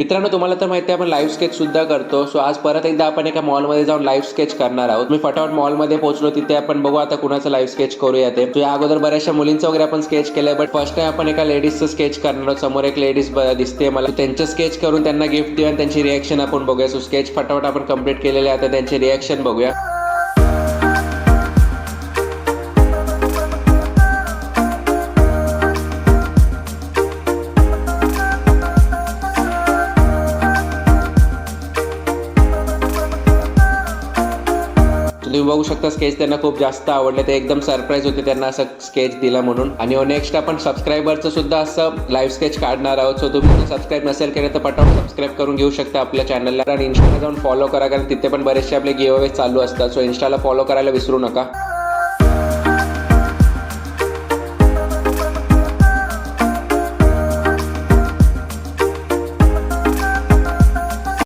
मित्रांनो, तुम्हाला तर माहिती आहे आपण लाईव्ह स्केच सुद्धा करतो. सो आज परत एकदा आपण एका मॉलमध्ये जाऊन लाईव्ह स्केच करणार आहोत. मी फटाफट मॉलमध्ये पोहोचलो. तिथे आपण बघू आता कुणाचं लाईव्ह स्केच करूया ते. या अगोदर बऱ्याचशा मुलींचं वगैरे आपण स्केच केलंय, बट फर्स्ट टाइम आपण एका लेडीजचं स्केच करणार आहोत. समोर एक लेडीज दिसते मला. त्यांचं स्केच करून त्यांना गिफ्ट देऊया आणि त्यांची रिएक्शन आपण बघूया. सो स्केच फटाफट आपण कंप्लीट केलेले आहे. आता त्यांची रिएक्शन बघूया. तुम्ही बघू शकता स्केच त्यांना खूप जास्त आवडले. ते एकदम सरप्राईज होते त्यांना असं स्केच दिला म्हणून. आणि नेक्स्ट आपण सबस्क्रायबरचं सुद्धा असं लाईव्ह स्केच काढणार आहोत. सो तुम्ही सबस्क्राईब नसेल केलं तर पटापट सबस्क्राईब करून घेऊ शकता आपल्या चॅनलला. आणि इन्स्टाला जाऊन फॉलो करा, कारण तिथे पण बरेचसे आपले गिव्ह अवे चालू असतात. सो इन्स्टाला फॉलो करायला विसरू नका.